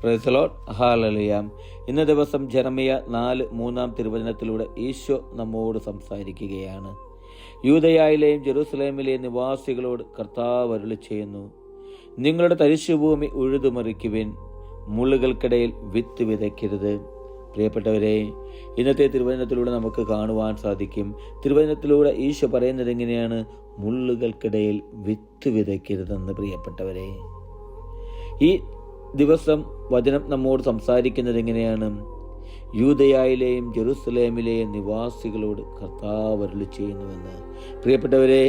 Praise the Lord. Hallelujah. ഇന്ന ദിവസം Jeremiah 4:3 തിരുവചനത്തിലൂടെ Isho നമ്മോട് സംസാരിക്കുകയാണ്. യൂദയായിലെയും ജെറുസലേമിലെയും നിവാസികളോട് കർത്താവ് അരുളി ചെയ്യുന്നു, നിങ്ങളുടെ തരിശുഭൂമി ഉഴുതുമറിക്കുവിൻ, മുള്ളുകൾക്കിടയിൽ വിത്ത് വിതയ്ക്കരുത്. പ്രിയപ്പെട്ടവരെ, ഇന്നത്തെ തിരുവചനത്തിലൂടെ നമുക്ക് കാണുവാൻ സാധിക്കും. തിരുവചനത്തിലൂടെ ഈശോ പറയുന്നത് എങ്ങനെയാണ്? മുള്ളുകൾക്കിടയിൽ വിത്ത് വിതയ്ക്കരുതെന്ന്. പ്രിയപ്പെട്ടവരെ, ഈ ദിവസം വചനം നമ്മോട് സംസാരിക്കുന്നത് എങ്ങനെയാണ്? യൂദയായിലെയും ജെറുസലേമിലെയും നിവാസികളോട് കർത്താവ് അരുളി ചെയ്യുന്നുവെന്ന്. പ്രിയപ്പെട്ടവരെ,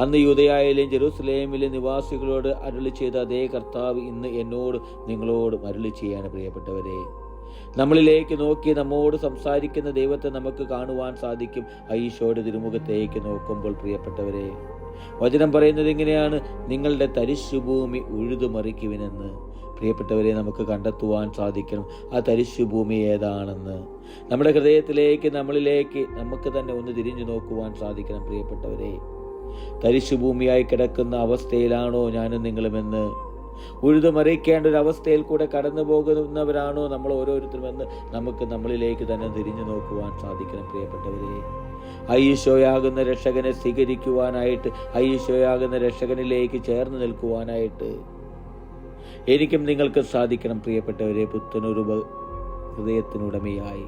അന്ന് യൂദയായിലെയും ജെറുസലേമിലെയും നിവാസികളോട് അരുളി ചെയ്ത അതേ കർത്താവ് ഇന്ന് എന്നോട് നിങ്ങളോട് അരുളി ചെയ്യാണ്. പ്രിയപ്പെട്ടവരെ, നമ്മളിലേക്ക് നോക്കി നമ്മോട് സംസാരിക്കുന്ന ദൈവത്തെ നമുക്ക് കാണുവാൻ സാധിക്കും ഈശോയുടെ തിരുമുഖത്തേക്ക് നോക്കുമ്പോൾ. പ്രിയപ്പെട്ടവരെ, വചനം പറയുന്നത് എങ്ങനെയാണ്? നിങ്ങളുടെ തരിശുഭൂമി ഉഴുതുമറിക്കുവിനെന്ന്. പ്രിയപ്പെട്ടവരെ, നമുക്ക് കണ്ടെത്തുവാൻ സാധിക്കണം ആ തരിശുഭൂമി ഏതാണെന്ന്. നമ്മുടെ ഹൃദയത്തിലേക്ക്, നമ്മളിലേക്ക് നമുക്ക് തന്നെ ഒന്ന് തിരിഞ്ഞു നോക്കുവാൻ സാധിക്കണം. പ്രിയപ്പെട്ടവരെ, തരിശുഭൂമിയായി കിടക്കുന്ന അവസ്ഥയിലാണോ ഞാനും നിങ്ങളുമെന്ന്? ഉഴുതുമറിക്കേണ്ട ഒരു അവസ്ഥയിൽ കൂടെ കടന്നു പോകുന്നവരാണോ നമ്മൾ ഓരോരുത്തരുമെന്ന് നമുക്ക് നമ്മളിലേക്ക് തന്നെ തിരിഞ്ഞു നോക്കുവാൻ സാധിക്കണം. പ്രിയപ്പെട്ടവരെ, ഈശോയാകുന്ന രക്ഷകനെ സ്വീകരിക്കുവാനായിട്ട്, ഈശോയാകുന്ന രക്ഷകനിലേക്ക് ചേർന്ന് നിൽക്കുവാനായിട്ട് എനിക്കും നിങ്ങൾക്ക് സാധിക്കണം. പ്രിയപ്പെട്ടവരെ, പുത്തനൊരു ഹൃദയത്തിനുടമയായി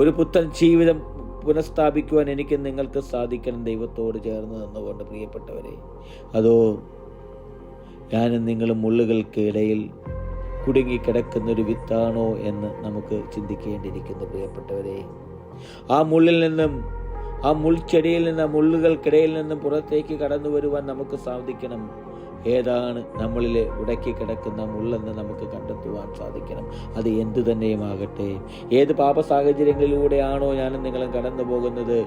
ഒരു പുത്തൻ ജീവിതം പുനഃസ്ഥാപിക്കുവാൻ എനിക്കും നിങ്ങൾക്ക് സാധിക്കണം, ദൈവത്തോട് ചേർന്ന് നിന്നുകൊണ്ട്. പ്രിയപ്പെട്ടവരെ, അതോ ഞാനും നിങ്ങളും മുള്ളുകൾക്ക് ഇടയിൽ കുടുങ്ങിക്കിടക്കുന്നൊരു വിത്താണോ എന്ന് നമുക്ക് ചിന്തിക്കേണ്ടിയിരിക്കുന്നു. പ്രിയപ്പെട്ടവരെ, ആ മുള്ളിൽ നിന്നും, ആ മുൾച്ചെടിയിൽ നിന്ന്, മുള്ളുകൾക്കിടയിൽ നിന്നും പുറത്തേക്ക് കടന്നു വരുവാൻ നമുക്ക് സാധിക്കണം. ഏതാണ് നമ്മളിലെ ഉടക്കി കിടക്കുന്ന മുള്ളെന്ന് നമുക്ക് കണ്ടെത്തുവാൻ സാധിക്കണം. അത് എന്തു തന്നെയുമാകട്ടെ, ഏത് പാപ സാഹചര്യങ്ങളിലൂടെയാണോ ഞാനും നിങ്ങളും കടന്നു പോകുന്നത്,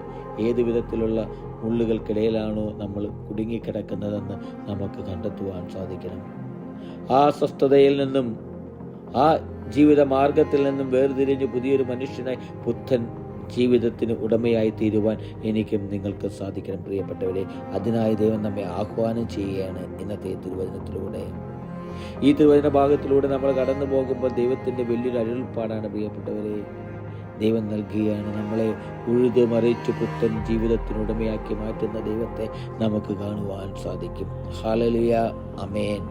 ഏത് വിധത്തിലുള്ള മുള്ളുകൾക്കിടയിലാണോ നമ്മൾ കുടുങ്ങിക്കിടക്കുന്നതെന്ന് നമുക്ക് കണ്ടെത്തുവാൻ സാധിക്കണം. ആ സ്വസ്ഥതയിൽ നിന്നും, ആ ജീവിത മാർഗത്തിൽ നിന്നും വേർതിരിഞ്ഞ് പുതിയൊരു മനുഷ്യനായി, പുത്തൻ ജീവിതത്തിന് ഉടമയായി തീരുവാൻ എനിക്കും നിങ്ങൾക്ക് സാധിക്കണം. പ്രിയപ്പെട്ടവരെ, അതിനായി ദൈവം നമ്മെ ആഹ്വാനം ചെയ്യുകയാണ് ഇന്നത്തെ തിരുവചനത്തിലൂടെ. ഈ തിരുവചന ഭാഗത്തിലൂടെ നമ്മൾ കടന്നു പോകുമ്പോൾ ദൈവത്തിൻ്റെ വലിയൊരു അരുൾപ്പാടാണ്. പ്രിയപ്പെട്ടവരെ, ദൈവം നൽകുകയാണ്. നമ്മളെ ഉഴുതുമറിച്ച് പുത്തൻ ജീവിതത്തിനുടമയാക്കി മാറ്റുന്ന ദൈവത്തെ നമുക്ക് കാണുവാൻ സാധിക്കും. ഹല്ലേലൂയ. ആമേൻ.